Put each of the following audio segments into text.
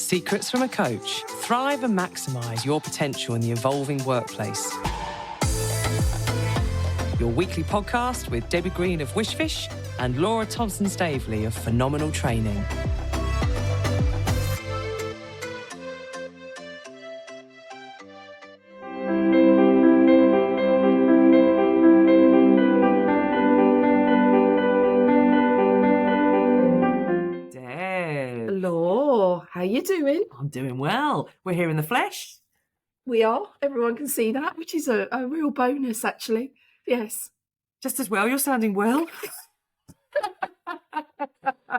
Secrets from a Coach. Thrive and maximise your potential in the evolving workplace. Your weekly podcast with Debbie Green of Wishfish and Laura Thompson-Staveley of Phenomenal Training. Hello, how you doing? I'm doing well. We're here in the flesh. We are. Everyone can see that, which is a real bonus, actually. Yes. Just as well. You're sounding well.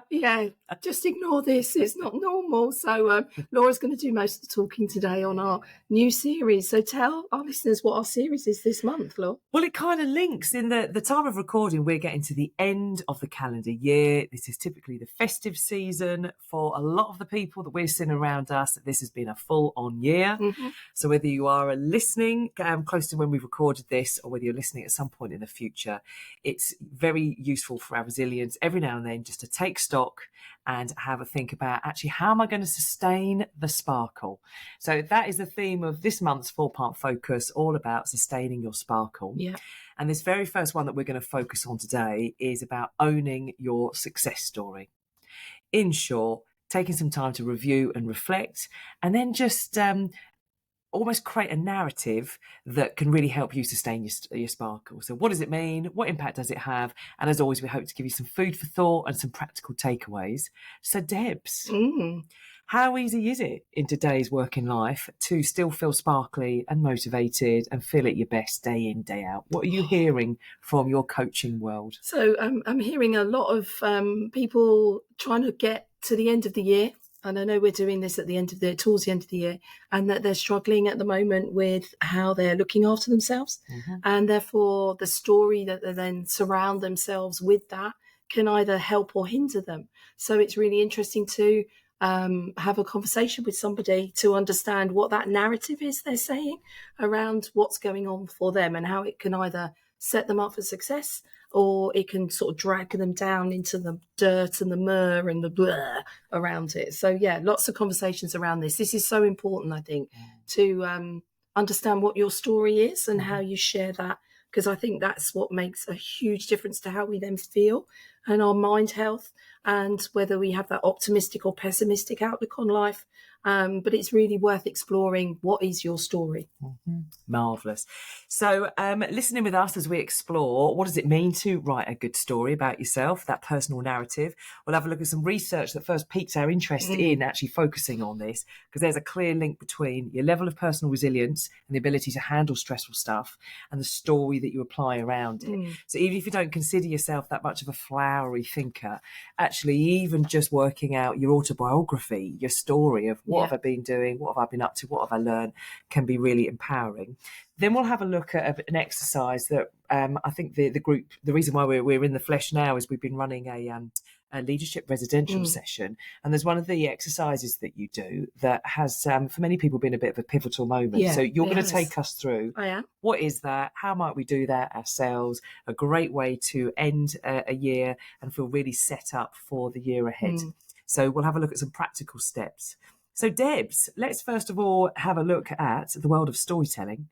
Yeah, just ignore this. It's not normal. So Laura's going to do most of the talking today on our new series. So tell our listeners what our series is this month, Laura. Well, it kind of links. In the time of recording, we're getting to the end of the calendar year. This is typically the festive season for a lot of the people that we're seeing around us. This has been a full-on year. Mm-hmm. So whether you are listening close to when we've recorded this or whether you're listening at some point in the future, it's very useful for our resilience every now and then just to take stock and have a think about actually how am I going to sustain the sparkle. So that is the theme of this month's 4-part focus, all about sustaining your sparkle. Yeah. And this very first one that we're going to focus on today is about owning your success story. In short, taking some time to review and reflect, and then just almost create a narrative that can really help you sustain your sparkle. So what does it mean? What impact does it have? And as always, we hope to give you some food for thought and some practical takeaways. So Debs, how easy is it in today's working life to still feel sparkly and motivated and feel at your best day in, day out? What are you hearing from your coaching world? So I'm hearing a lot of people trying to get to the end of the year. And I know we're doing this towards the end of the year, and that they're struggling at the moment with how they're looking after themselves. Mm-hmm. And therefore the story that they then surround themselves with that can either help or hinder them. So it's really interesting to have a conversation with somebody to understand what that narrative is they're saying around what's going on for them and how it can either set them up for success or it can sort of drag them down into the dirt and the myrrh and the blur around it. So, yeah, lots of conversations around this. This is so important, I think, to understand what your story is and how you share that, because I think that's what makes a huge difference to how we then feel and our mind health and whether we have that optimistic or pessimistic outlook on life. But it's really worth exploring what is your story. Mm-hmm. Marvellous. So listening with us as we explore what does it mean to write a good story about yourself, that personal narrative. We'll have a look at some research that first piqued our interest in actually focusing on this, because there's a clear link between your level of personal resilience and the ability to handle stressful stuff and the story that you apply around it. So even if you don't consider yourself that much of a flowery thinker, actually even just working out your autobiography, your story of what have I been doing, what have I been up to, what have I learned, can be really empowering. Then we'll have a look at an exercise that I think the group, the reason why we're in the flesh now is we've been running a leadership residential session, and there's one of the exercises that you do that has for many people been a bit of a pivotal moment. So you're going to take us through what is that, how might we do that ourselves, a great way to end a year and feel really set up for the year ahead. So we'll have a look at some practical steps. So Debs, let's first of all have a look at the world of storytelling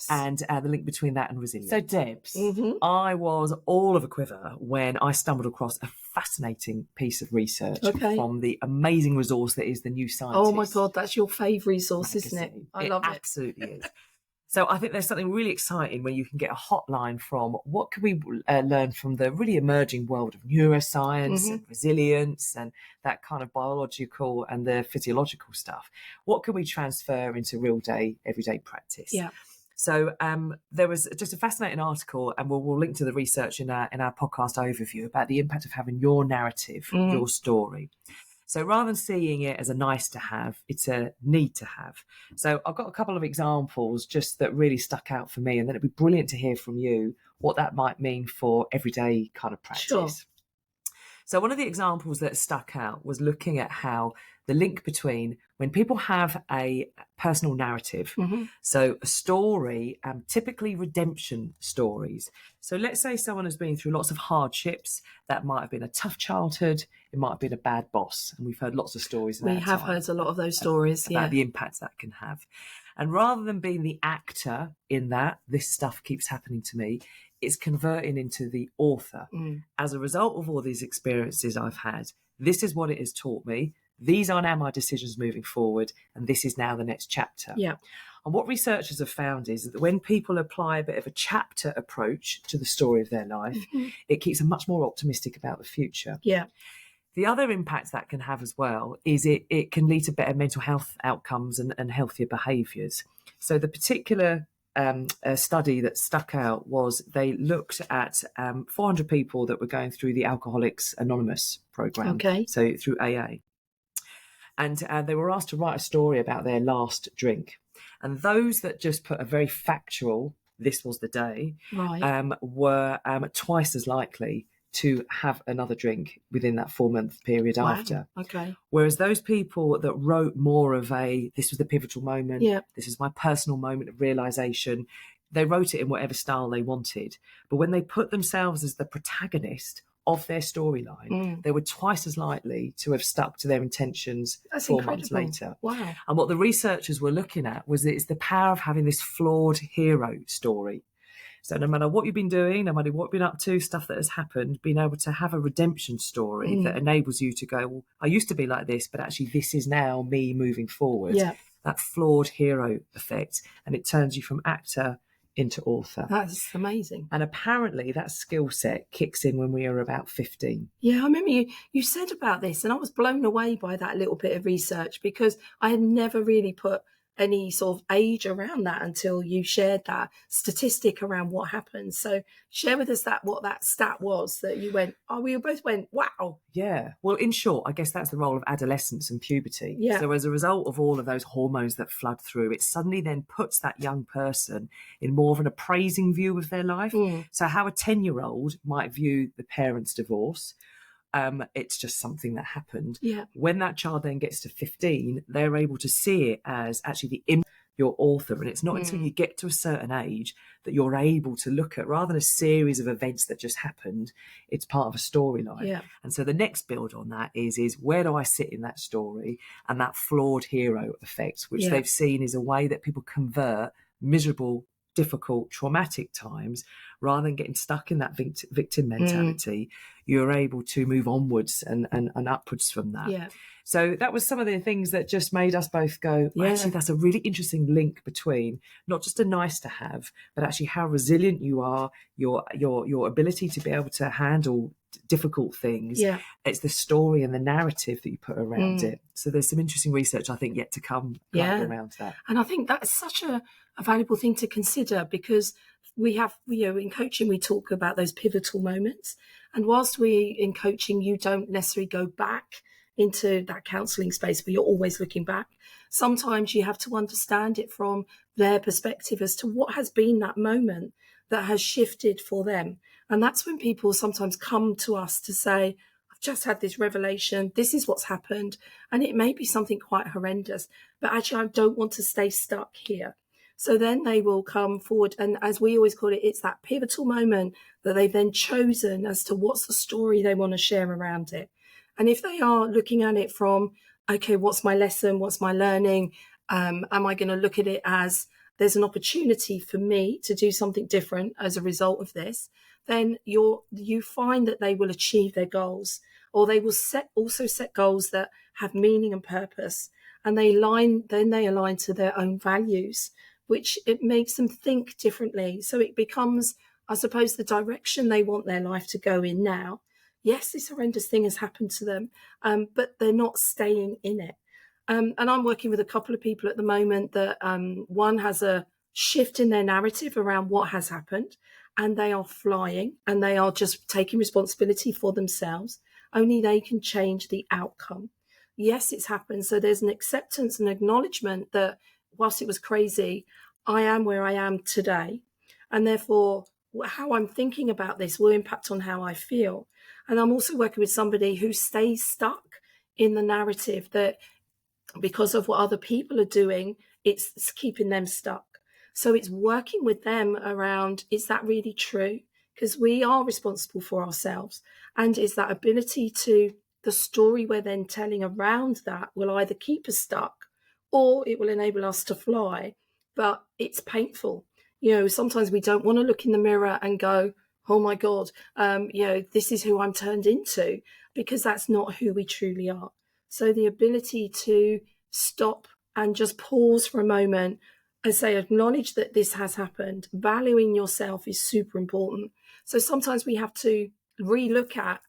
and the link between that and resilience. So Debs, I was all of a quiver when I stumbled across a fascinating piece of research from the amazing resource that is The New Scientist. Oh my God, that's your favourite resource, isn't it? I love it. Absolutely is. So I think there's something really exciting when you can get a hotline from what can we learn from the really emerging world of neuroscience and resilience and that kind of biological and the physiological stuff. What can we transfer into real day, everyday practice? Yeah. So there was just a fascinating article, and we'll link to the research in our podcast overview about the impact of having your narrative, your story. So rather than seeing it as a nice to have, it's a need to have. So I've got a couple of examples just that really stuck out for me, and then it'd be brilliant to hear from you what that might mean for everyday kind of practice. Sure. So one of the examples that stuck out was looking at how the link between when people have a personal narrative, so a story, typically redemption stories. So let's say someone has been through lots of hardships. That might have been a tough childhood. It might have been a bad boss. And we've heard lots of stories. We have heard a lot of those stories, about the impacts that can have. And rather than being the actor in that, this stuff keeps happening to me, it's converting into the author. As a result of all these experiences I've had, this is what it has taught me. These are now my decisions moving forward, and this is now the next chapter. Yeah. And what researchers have found is that when people apply a bit of a chapter approach to the story of their life, it keeps them much more optimistic about the future. Yeah. The other impact that can have as well is it can lead to better mental health outcomes and healthier behaviours. So the particular study that stuck out was they looked at 400 people that were going through the Alcoholics Anonymous program, so through AA. And they were asked to write a story about their last drink. And those that just put a very factual, this was the day, were twice as likely to have another drink within that 4-month period after. Whereas those people that wrote more of this was the pivotal moment, this is my personal moment of realisation, they wrote it in whatever style they wanted. But when they put themselves as the protagonist of their storyline, they were twice as likely to have stuck to their intentions 4 months later. Wow. And what the researchers were looking at was it's the power of having this flawed hero story. So no matter what you've been doing, no matter what you've been up to, stuff that has happened, being able to have a redemption story that enables you to go, well, I used to be like this, but actually this is now me moving forward. Yeah. That flawed hero effect. And it turns you from actor into author. That's amazing. And apparently that skill set kicks in when we are about 15. Yeah, I remember you said about this, and I was blown away by that little bit of research because I had never really put any sort of age around that until you shared that statistic around what happens. So share with us what that stat was that you went, we both went, wow. Yeah. Well, in short, I guess that's the role of adolescence and puberty. Yeah. So as a result of all of those hormones that flood through, it suddenly then puts that young person in more of an appraising view of their life. So how a 10-year-old might view the parents' divorce, it's just something that happened. Yeah. When that child then gets to 15, they're able to see it as actually your author. And it's not until you get to a certain age that you're able to look at, rather than a series of events that just happened, it's part of a storyline. Yeah. And so the next build on that is where do I sit in that story? And that flawed hero effect, which they've seen is a way that people convert miserable, difficult, traumatic times, rather than getting stuck in that victim mentality, you're able to move onwards and upwards from that. Yeah. So that was some of the things that just made us both go, actually, that's a really interesting link between not just a nice to have, but actually how resilient you are, your ability to be able to handle difficult things. Yeah. It's the story and the narrative that you put around it. So there's some interesting research, I think, yet to come around that. And I think that's such a valuable thing to consider, because we have, in coaching, we talk about those pivotal moments. And whilst in coaching, you don't necessarily go back into that counselling space where you're always looking back. Sometimes you have to understand it from their perspective as to what has been that moment that has shifted for them. And that's when people sometimes come to us to say, I've just had this revelation, this is what's happened. And it may be something quite horrendous, but actually I don't want to stay stuck here. So then they will come forward, and as we always call it, it's that pivotal moment that they've then chosen as to what's the story they want to share around it. And if they are looking at it from, okay, what's my lesson? What's my learning? Am I going to look at it as there's an opportunity for me to do something different as a result of this? Then you find that they will achieve their goals, or they will also set goals that have meaning and purpose, and they align to their own values, which it makes them think differently. So it becomes, I suppose, the direction they want their life to go in now. Yes, this horrendous thing has happened to them, but they're not staying in it. And I'm working with a couple of people at the moment that one has a shift in their narrative around what has happened, and they are flying and they are just taking responsibility for themselves. Only they can change the outcome. Yes, it's happened. So there's an acceptance and acknowledgement that whilst it was crazy, I am where I am today. And therefore, how I'm thinking about this will impact on how I feel. And I'm also working with somebody who stays stuck in the narrative that because of what other people are doing, it's keeping them stuck. So it's working with them around, is that really true? Because we are responsible for ourselves. And is that ability to, the story we're then telling around that will either keep us stuck or it will enable us to fly. But it's painful. Sometimes we don't want to look in the mirror and go, oh my God, this is who I'm turned into, because that's not who we truly are. So the ability to stop and just pause for a moment and say, acknowledge that this has happened. Valuing yourself is super important. So sometimes we have to relook at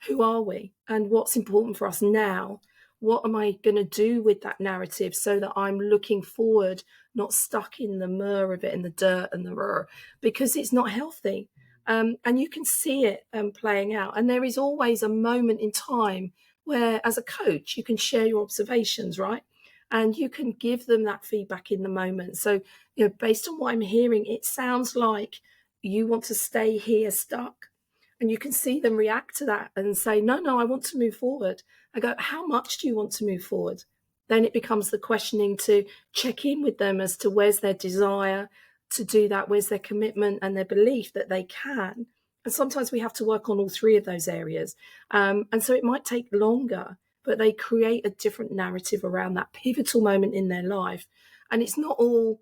who are we and what's important for us now. What am I going to do with that narrative so that I'm looking forward, not stuck in the myrrh of it and the dirt and the rrr, because it's not healthy. And you can see it playing out. And there is always a moment in time where, as a coach, you can share your observations, right? And you can give them that feedback in the moment. So, based on what I'm hearing, it sounds like you want to stay here stuck. And you can see them react to that and say, no, I want to move forward. I go, how much do you want to move forward? Then it becomes the questioning to check in with them as to where's their desire to do that, where's their commitment and their belief that they can. And sometimes we have to work on all three of those areas. And so it might take longer, but they create a different narrative around that pivotal moment in their life. And it's not all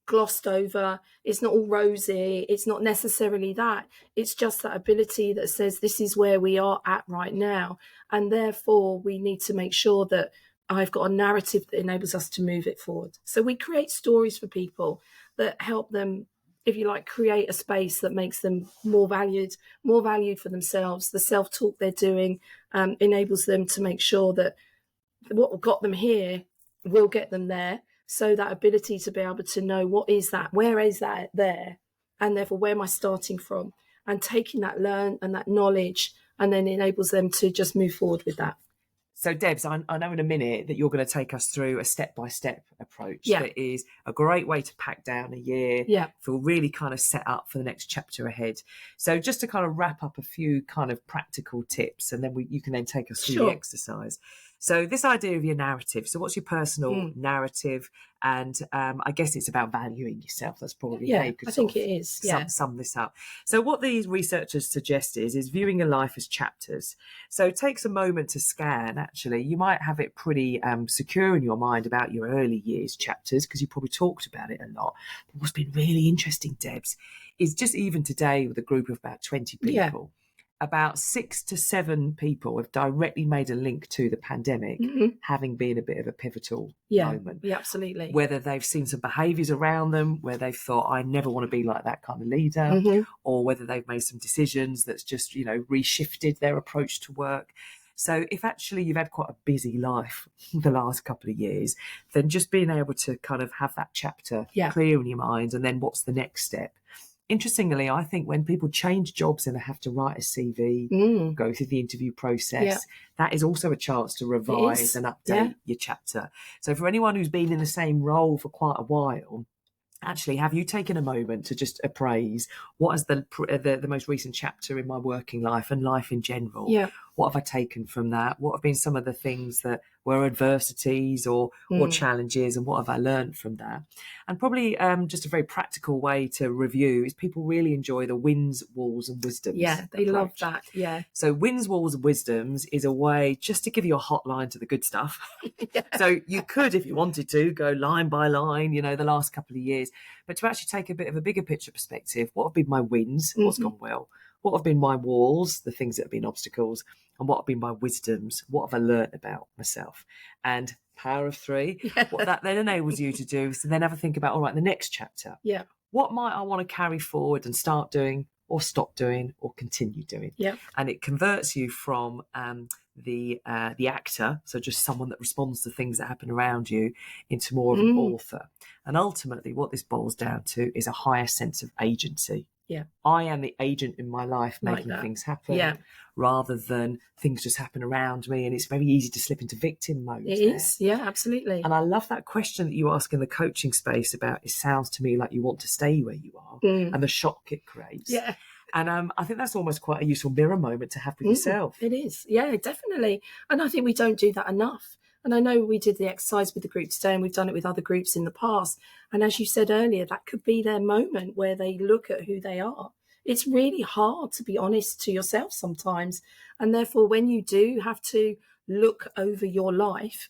glossed over. It's not all rosy. It's not necessarily that. It's just that ability that says this is where we are at right now. And therefore, we need to make sure that I've got a narrative that enables us to move it forward. So we create stories for people that help them, if you like, create a space that makes them more valued for themselves. The self-talk they're doing enables them to make sure that what got them here will get them there. So that ability to be able to know what is that, where is that there, and therefore where am I starting from, and taking that learn and that knowledge, and then enables them to just move forward with that. So, Debs, I know in a minute that you're going to take us through a step-by-step approach that is a great way to pack down a year, feel really kind of set up for the next chapter ahead. So just to kind of wrap up a few kind of practical tips, and then you can then take us through the exercise. So this idea of your narrative. So what's your personal narrative? And I guess it's about valuing yourself. That's probably how you could think it is. Sum this up. So what these researchers suggest is viewing your life as chapters. So it takes a moment to scan, actually. You might have it pretty secure in your mind about your early years chapters because you probably talked about it a lot. But what's been really interesting, Debs, is just even today with a group of about 20 people, about 6 to 7 people have directly made a link to the pandemic having been a bit of a pivotal moment. Yeah, absolutely. Whether they've seen some behaviours around them where they've thought, I never want to be like that kind of leader, or whether they've made some decisions that's just, reshifted their approach to work. So if actually you've had quite a busy life the last couple of years, then just being able to kind of have that chapter clear in your mind, and then what's the next step? Interestingly, I think when people change jobs and they have to write a CV, go through the interview process, that is also a chance to revise and update your chapter. So for anyone who's been in the same role for quite a while, actually, have you taken a moment to just appraise what is the most recent chapter in my working life and life in general? What have I taken from that? What have been some of the things that were adversities or challenges, and what have I learned from that? And probably just a very practical way to review is people really enjoy the wins, walls and wisdoms. Yeah, they love that. Yeah. So wins, walls and wisdoms is a way just to give you a hotline to the good stuff. So you could, if you wanted to, go line by line, the last couple of years, but to actually take a bit of a bigger picture perspective, what have been my wins? What's gone well? What have been my walls, the things that have been obstacles? And what have been my wisdoms? What have I learned about myself? And power of 3, what that then enables you to do is to then have a think about, all right, the next chapter. What might I want to carry forward and start doing, or stop doing, or continue doing? And it converts you from the actor, so just someone that responds to things that happen around you, into more of an author. And ultimately what this boils down to is a higher sense of agency. I am the agent in my life making things happen, rather than things just happen around me. And it's very easy to slip into victim mode. It is, absolutely. And I love that question that you ask in the coaching space about, it sounds to me like you want to stay where you are, and the shock it creates. And I think that's almost quite a useful mirror moment to have with yourself. It is. Yeah, definitely. And I think we don't do that enough. And I know we did the exercise with the group today, and we've done it with other groups in the past. And as you said earlier, that could be their moment where they look at who they are. It's really hard to be honest to yourself sometimes. And therefore, when you do have to look over your life,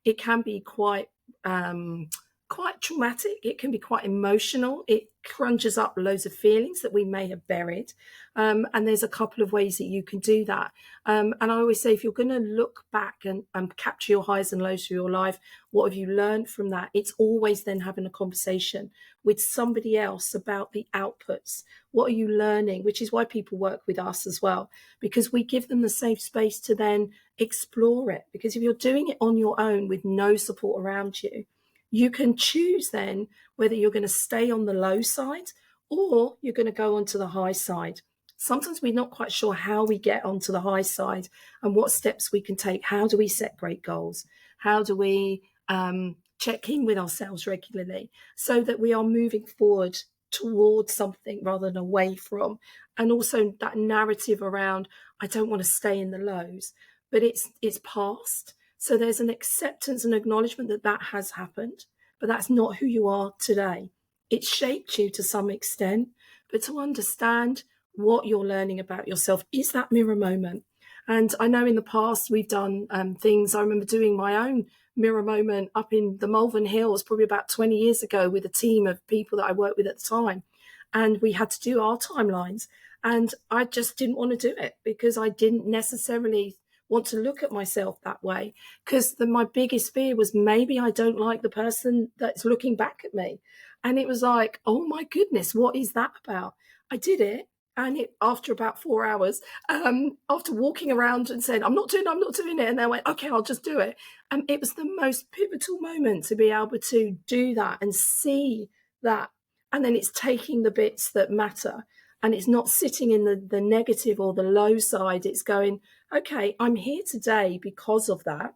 it can be quite traumatic. It can be quite emotional. It crunches up loads of feelings that we may have buried. And there's a couple of ways that you can do that. And I always say, if you're going to look back and capture your highs and lows through your life, what have you learned from that? It's always then having a conversation with somebody else about the outputs. What are you learning? Which is why people work with us as well, because we give them the safe space to then explore it. Because if you're doing it on your own with no support around you, you can choose then whether you're going to stay on the low side or you're going to go onto the high side. Sometimes we're not quite sure how we get onto the high side and what steps we can take. How do we set great goals? How do we check in with ourselves regularly so that we are moving forward towards something rather than away from? And also that narrative around, I don't want to stay in the lows, but it's past. So there's an acceptance and acknowledgement that that has happened, but that's not who you are today. It shaped you to some extent, but to understand what you're learning about yourself is that mirror moment. And I know in the past we've done things. I remember doing my own mirror moment up in the Malvern Hills probably about 20 years ago with a team of people that I worked with at the time. And we had to do our timelines. And I just didn't want to do it because I didn't necessarily want to look at myself that way, because my biggest fear was maybe I don't like the person that's looking back at me. And it was like, oh my goodness, what is that about? I did it. And after about 4 hours, after walking around and saying, I'm not doing it. And then I went, okay, I'll just do it. And it was the most pivotal moment to be able to do that and see that. And then it's taking the bits that matter. And it's not sitting in the negative or the low side. It's going, okay, I'm here today because of that.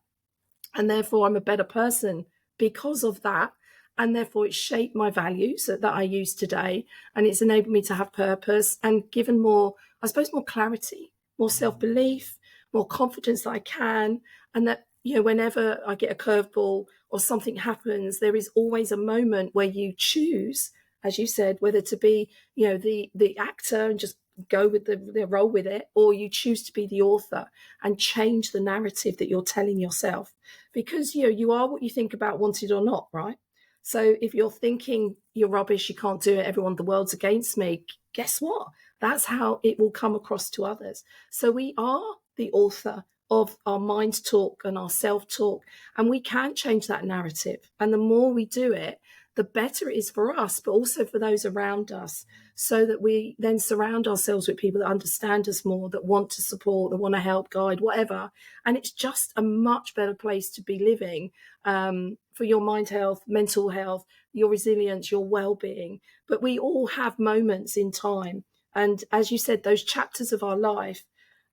And therefore I'm a better person because of that. And therefore it's shaped my values that I use today. And it's enabled me to have purpose and given more, I suppose, more clarity, more self-belief, more confidence that I can. And that, whenever I get a curveball or something happens, there is always a moment where you choose, as you said, whether to be, the actor and just go with the roll with it, or you choose to be the author and change the narrative that you're telling yourself. Because, you are what you think about, wanted or not, right? So if you're thinking you're rubbish, you can't do it, everyone, the world's against me, guess what? That's how it will come across to others. So we are the author of our mind talk and our self-talk, and we can change that narrative. And the more we do it, the better it is for us, but also for those around us, so that we then surround ourselves with people that understand us more, that want to support, that want to help, guide, whatever. And it's just a much better place to be living for your mind health, mental health, your resilience, your well-being. But we all have moments in time. And as you said, those chapters of our life,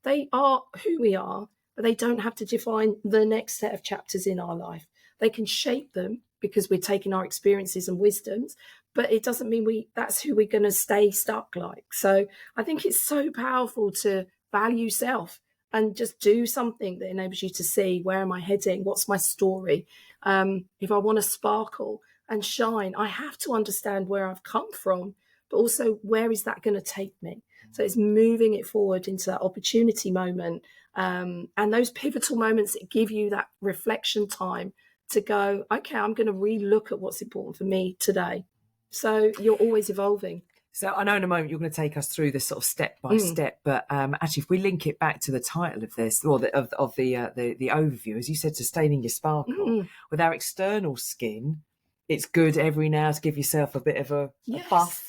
they are who we are, but they don't have to define the next set of chapters in our life. They can shape them because we're taking our experiences and wisdoms, but it doesn't mean that's who we're going to stay stuck like. So I think it's so powerful to value self and just do something that enables you to see, where am I heading? What's my story? If I want to sparkle and shine, I have to understand where I've come from, but also where is that going to take me? So it's moving it forward into that opportunity moment. And those pivotal moments that give you that reflection time to go, okay, I'm going to re-look at what's important for me today. So you're always evolving. So I know in a moment you're going to take us through this sort of step by step, but actually, if we link it back to the title of this, or the overview, as you said, sustaining your sparkle with our external skin, it's good every now to give yourself a bit of a buff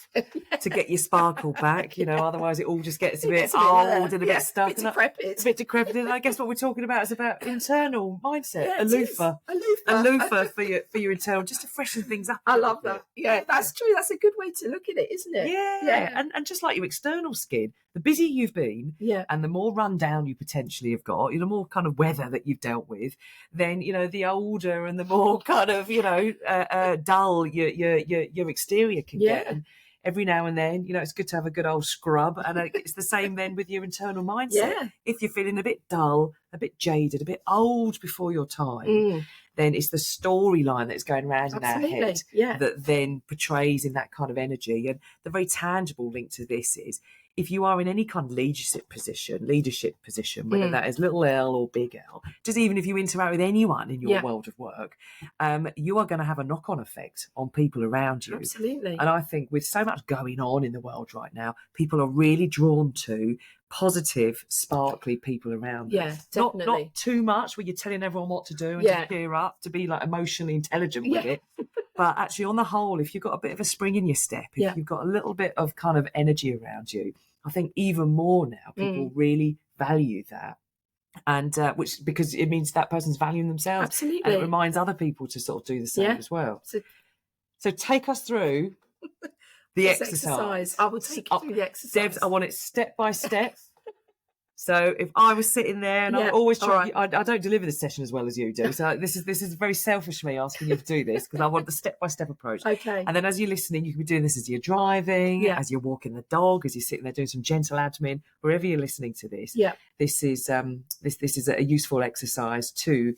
to get your sparkle back. Otherwise it all just gets a bit old and a bit stuck, a bit decrepit. And I guess what we're talking about is about internal mindset, a loofah for your internal, just to freshen things up. I love that. Yeah, that's true. That's a good way to look at it, isn't it? Yeah. And just like your external skin, the busier you've been, and the more run down you potentially have got, the more kind of weather that you've dealt with, then the older and the more kind of dull your exterior can get. And every now and then, it's good to have a good old scrub. And it's the same then with your internal mindset. Yeah. If you're feeling a bit dull, a bit jaded, a bit old before your time, then it's the storyline that's going around in our head that then portrays in that kind of energy. And the very tangible link to this is, if you are in any kind of leadership position, whether that is little L or big L, just even if you interact with anyone in your world of work, you are going to have a knock-on effect on people around you. Absolutely. And I think with so much going on in the world right now, people are really drawn to positive, sparkly people around them. Yeah, definitely. Not too much where you're telling everyone what to do and to cheer up, to be like emotionally intelligent with it. But actually, on the whole, if you've got a bit of a spring in your step, if you've got a little bit of kind of energy around you, I think even more now people really value that. And because it means that person's valuing themselves. Absolutely. And it reminds other people to sort of do the same as well. So take us through the exercise. I will take you through the exercise. Debs, I want it step by step. So if I was sitting there, and I always try, I don't deliver this session as well as you do. So this is very selfish of me asking you to do this, because I want the step-by-step approach. Okay. And then as you're listening, you can be doing this as you're driving, as you're walking the dog, as you're sitting there doing some gentle admin, wherever you're listening to this. Yeah. This is this is a useful exercise to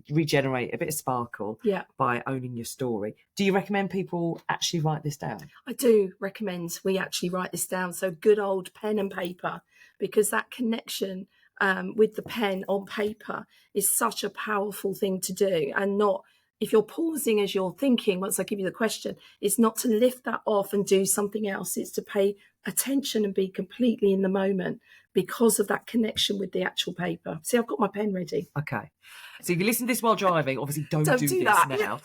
regenerate a bit of sparkle by owning your story. Do you recommend people actually write this down? I do recommend we actually write this down. So good old pen and paper, because that connection with the pen on paper is such a powerful thing to do. And not, if you're pausing as you're thinking, once I give you the question, it's not to lift that off and do something else. It's to pay attention and be completely in the moment because of that connection with the actual paper. See, I've got my pen ready. Okay. So if you listen to this while driving, obviously don't do this that now.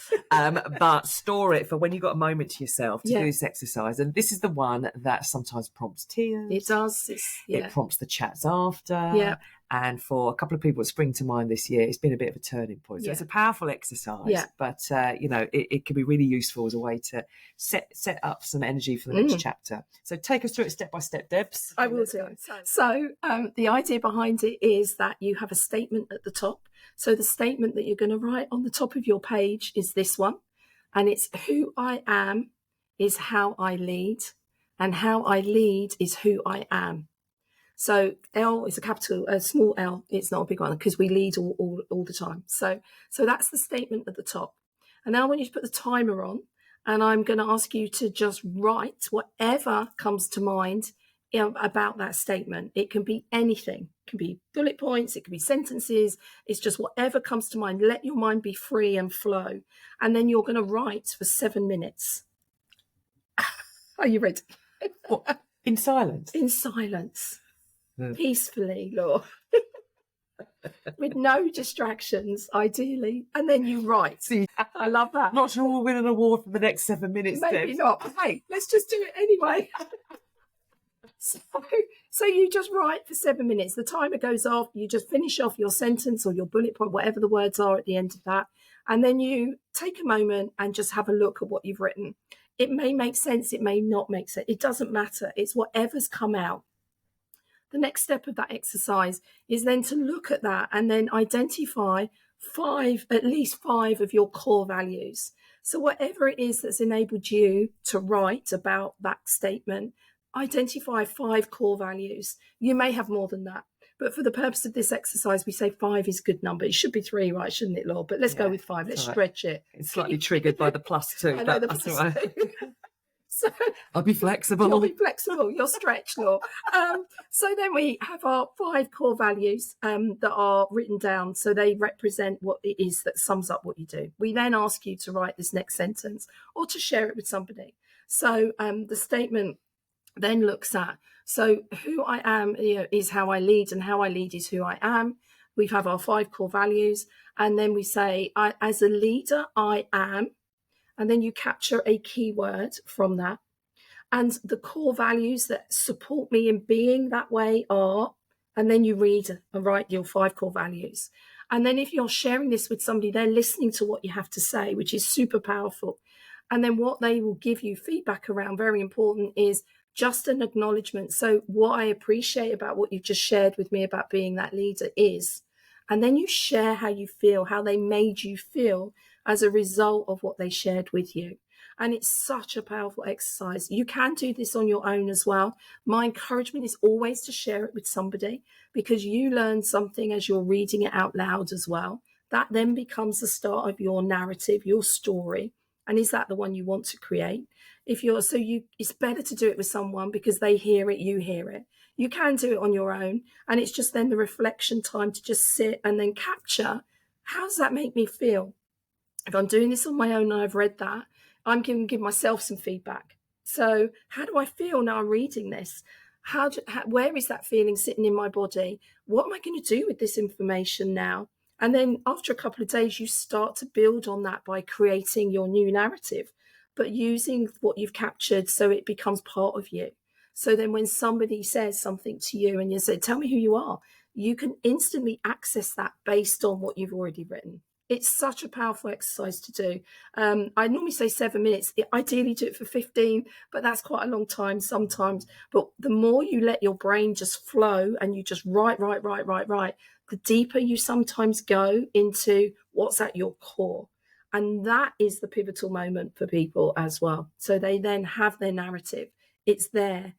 But store it for when you've got a moment to yourself to do this exercise. And this is the one that sometimes prompts tears. It does. It prompts the chats after. Yeah. And for a couple of people that spring to mind this year, it's been a bit of a turning point. So it's a powerful exercise, but it can be really useful as a way to set up some energy for the next chapter. So take us through it step by step, Debs. I will do. So the idea behind it is that you have a statement at the top. So the statement that you're going to write on the top of your page is this one, and it's who I am is how I lead, and how I lead is who I am. So L is a small L. It's not a big one because we lead all the time. So that's the statement at the top. And now I want you to put the timer on, and I'm going to ask you to just write whatever comes to mind about that statement. It can be anything. It can be bullet points. It can be sentences. It's just whatever comes to mind. Let your mind be free and flow. And then you're going to write for 7 minutes. Are you ready? What? In silence? In silence. Peacefully, Laura. With no distractions, ideally. And then you write. See, I love that. Not sure we'll win an award for the next 7 minutes. Maybe Debs. not. Hey, let's just do it anyway. So you just write for 7 minutes. The timer goes off. You just finish off your sentence or your bullet point, whatever the words are at the end of that. And then you take a moment and just have a look at what you've written. It may make sense. It may not make sense. It doesn't matter. It's whatever's come out. The next step of that exercise is then to look at that and then identify at least five of your core values. So whatever it is that's enabled you to write about that statement, identify 5 core values. You may have more than that, but for the purpose of this exercise, we say 5 is a good number. It should be 3, right? Shouldn't it, Laura? But let's go with 5. Let's stretch it. It's slightly triggered by the +2. I know the +2. So I'll be flexible. You'll be flexible. You'll stretch, Laura. So then we have our 5 core values that are written down. So they represent what it is that sums up what you do. We then ask you to write this next sentence or to share it with somebody. So the statement then looks at, so who I am is how I lead, and how I lead is who I am. We have our 5 core values. And then we say, as a leader, I am. And then you capture a keyword from that. And the core values that support me in being that way are, and then you read and write your 5 core values. And then if you're sharing this with somebody, they're listening to what you have to say, which is super powerful. And then what they will give you feedback around, very important, is just an acknowledgement. So what I appreciate about what you've just shared with me about being that leader is, and then you share how you feel, how they made you feel as a result of what they shared with you. And it's such a powerful exercise. You can do this on your own as well. My encouragement is always to share it with somebody, because you learn something as you're reading it out loud as well. That then becomes the start of your narrative, your story. And is that the one you want to create? It's better to do it with someone, because they hear it, you hear it. You can do it on your own. And it's just then the reflection time to just sit and then capture, how does that make me feel? If I'm doing this on my own and I've read that, I'm going to give myself some feedback. So how do I feel now I'm reading this? Where is that feeling sitting in my body? What am I going to do with this information now? And then after a couple of days, you start to build on that by creating your new narrative, but using what you've captured so it becomes part of you. So then when somebody says something to you and you say, tell me who you are, you can instantly access that based on what you've already written. It's such a powerful exercise to do. I normally say 7 minutes. Ideally do it for 15, but that's quite a long time sometimes. But the more you let your brain just flow and you just write, the deeper you sometimes go into what's at your core. And that is the pivotal moment for people as well. So they then have their narrative. It's their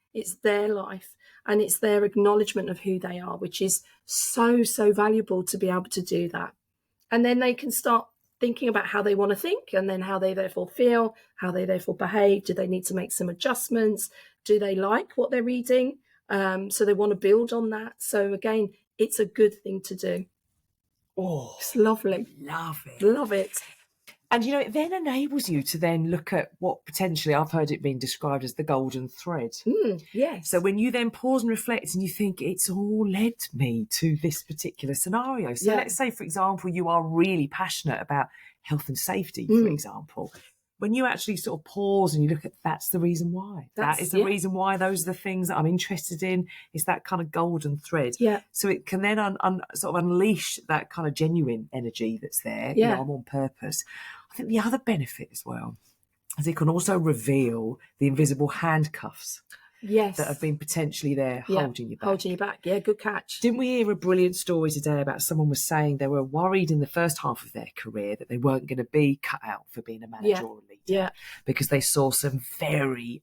life, and it's their acknowledgement of who they are, which is so, so valuable to be able to do that. And then they can start thinking about how they want to think, and then how they therefore feel, how they therefore behave. Do they need to make some adjustments? Do they like what they're reading? So they want to build on that. So again, it's a good thing to do. Oh, it's lovely. Love it. Love it. And, it then enables you to then look at what potentially I've heard it being described as the golden thread. Yes. So when you then pause and reflect and you think it's all led me to this particular scenario. So let's say, for example, you are really passionate about health and safety, for example. When you actually sort of pause and you look at, that's the reason why. That is the reason why. Those are the things that I'm interested in. It's that kind of golden thread. Yeah. So it can then sort of unleash that kind of genuine energy that's there. Yeah. I'm on purpose. I think the other benefit as well is it can also reveal the invisible handcuffs. Yes. That have been potentially there holding you back. Holding you back. Yeah, good catch. Didn't we hear a brilliant story today about someone was saying they were worried in the first half of their career that they weren't going to be cut out for being a manager or a leader because they saw some very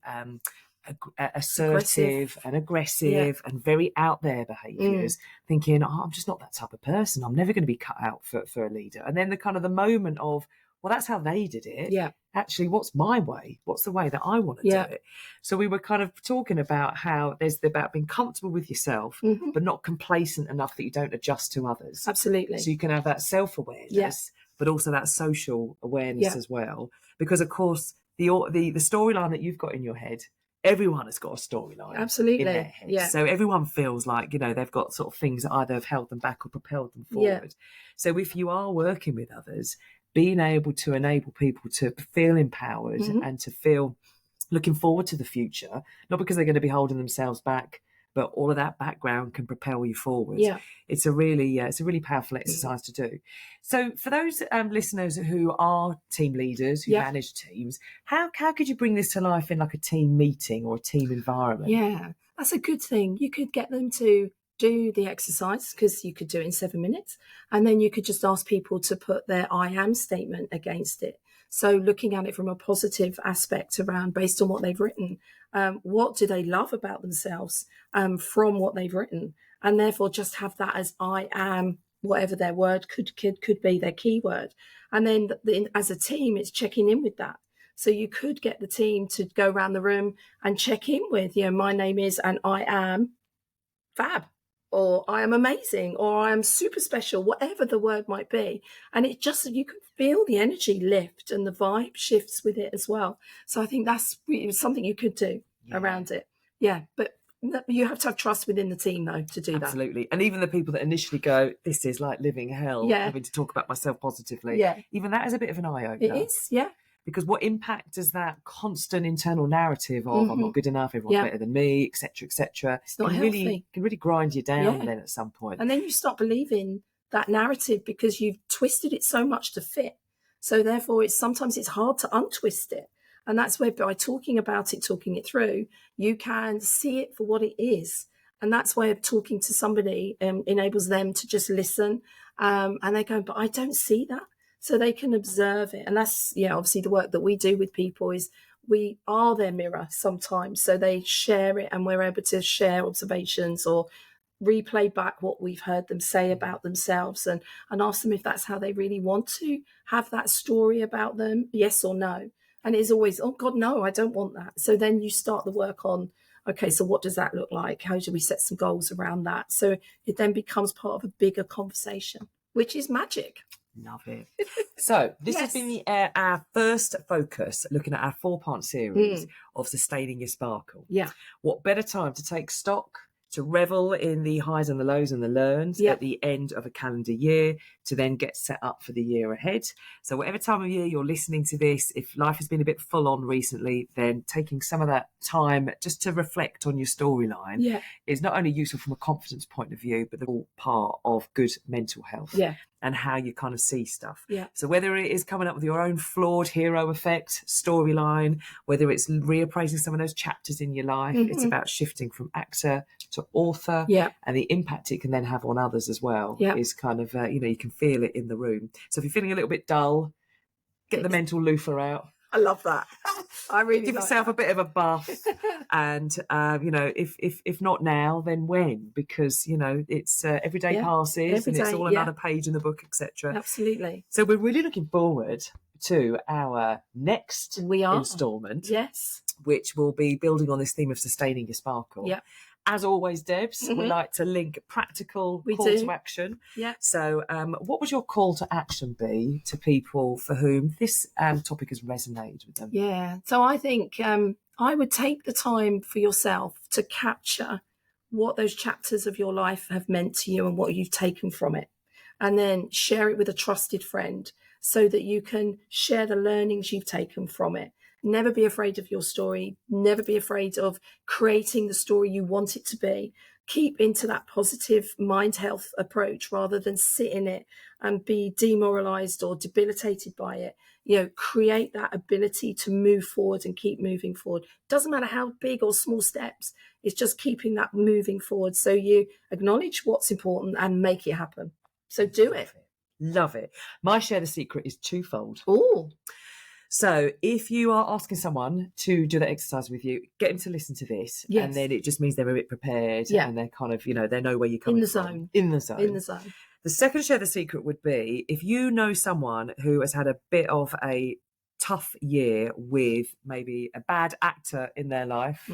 assertive and aggressive and very out there behaviours, thinking, I'm just not that type of person. I'm never going to be cut out for a leader. And then the moment of, well, that's how they did it. Yeah. Actually, what's my way? What's the way that I want to do it? So we were kind of talking about how there's about being comfortable with yourself, but not complacent enough that you don't adjust to others. Absolutely. So you can have that self-awareness, but also that social awareness as well. Because, of course, the storyline that you've got in your head, everyone has got a storyline in their head. Yeah. So everyone feels like, they've got sort of things that either have held them back or propelled them forward. Yeah. So if you are working with others, being able to enable people to feel empowered and to feel looking forward to the future, not because they're going to be holding themselves back, but all of that background can propel you forward. Yeah. It's a really powerful exercise to do. So for those listeners who are team leaders, who manage teams, how could you bring this to life in like a team meeting or a team environment? Yeah, that's a good thing. You could get them to do the exercise, because you could do it in 7 minutes, and then you could just ask people to put their I am statement against it. So looking at it from a positive aspect around, based on what they've written, what do they love about themselves from what they've written, and therefore just have that as I am, whatever their word could be, their keyword. And then as a team, it's checking in with that. So you could get the team to go around the room and check in with, my name is, and I am fab, or I am amazing, or I am super special, whatever the word might be. And it just, you can feel the energy lift and the vibe shifts with it as well. So I think that's something you could do around it. Yeah, but you have to have trust within the team, though, to do that. Absolutely. And even the people that initially go, this is like living hell, having to talk about myself positively, even that is a bit of an eye-opener. It is, yeah. Because what impact does that constant internal narrative of I'm not good enough, everyone's better than me, etc., it's not healthy. Can really grind you down then at some point. And then you start believing that narrative because you've twisted it so much to fit. So therefore, sometimes it's hard to untwist it. And that's where, by talking about it, talking it through, you can see it for what it is. And that's where talking to somebody enables them to just listen. And they go, but I don't see that. so they can observe it. And that's, obviously the work that we do with people is we are their mirror sometimes. So they share it and we're able to share observations or replay back what we've heard them say about themselves and ask them if that's how they really want to have that story about them, yes or no. And it's always, oh God, no, I don't want that. So then you start the work on, okay, so what does that look like? How do we set some goals around that? So it then becomes part of a bigger conversation, which is magic. Love it. So this has been our first focus, looking at our 4-part series of sustaining your sparkle. Yeah. What better time to take stock, to revel in the highs and the lows and the learns at the end of a calendar year, to then get set up for the year ahead. So whatever time of year you're listening to this, if life has been a bit full on recently, then taking some of that time just to reflect on your storyline is not only useful from a confidence point of view, but all part of good mental health. And how you kind of see stuff. So whether it is coming up with your own flawed hero effect storyline, whether it's reappraising some of those chapters in your life, it's about shifting from actor to author, and the impact it can then have on others as well is kind of, you can feel it in the room. So if you're feeling a little bit dull, get the mental loofah out. I love that. I really give yourself a bit of a buff, and if not now, then when? Because it's every day passes, and it's all another page in the book, etc. Absolutely. So we're really looking forward to our next instalment, which will be building on this theme of sustaining your sparkle. As always, Debs, we like to link practical to action. So what would your call to action be to people for whom this topic has resonated with them? So I think I would take the time for yourself to capture what those chapters of your life have meant to you and what you've taken from it, and then share it with a trusted friend so that you can share the learnings you've taken from it. Never be afraid of your story. Never be afraid of creating the story you want it to be. Keep into that positive mind health approach rather than sit in it and be demoralized or debilitated by it. Create that ability to move forward and keep moving forward. Doesn't matter how big or small steps. It's just keeping that moving forward. So you acknowledge what's important and make it happen. So do it. Love it. My share the secret is twofold. Oh. So if you are asking someone to do that exercise with you, get them to listen to this. And then it just means they're a bit prepared and they're kind of, they know where you're coming from. In the zone. The second share the secret would be if you know someone who has had a bit of a tough year with maybe a bad actor in their life.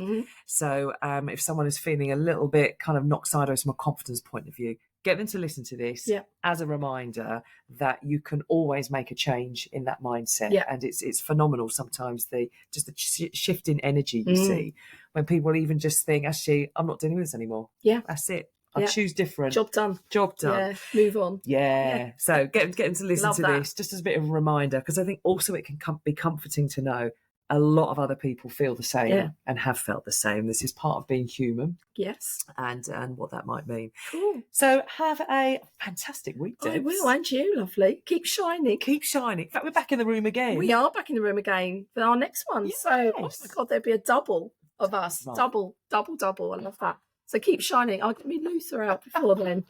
So if someone is feeling a little bit kind of knocked sideways from a confidence point of view, get them to listen to this as a reminder that you can always make a change in that mindset. And it's phenomenal sometimes, the shift in energy you see when people even just think, actually, I'm not dealing with this anymore. That's it. I choose different. Job done. Move on. So get them to listen to this just as a bit of a reminder, because I think also it can be comforting to know a lot of other people feel the same and have felt the same. This is part of being human. And what that might mean. Cool. So have a fantastic week, Debs. I will, and you, lovely. Keep shining. Keep shining. In fact, we're back in the room again. We are back in the room again for our next one. So, oh my God, there'd be a double of us. Right. Double. I love that. So keep shining. I'll get me Luther out before then.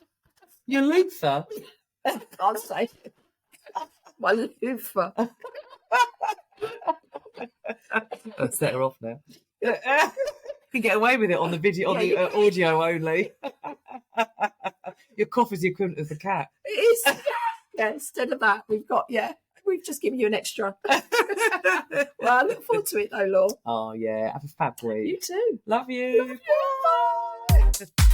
Your Luther? I'll say my Luther. I'll set her off now. You can get away with it on the video, on the audio only. Your cough is the equivalent of the cat. It is. Instead of that, we've just given you an extra. Well, I look forward to it though, Law. Oh, yeah. Have a fab week. You too. Love you. Love you. Bye.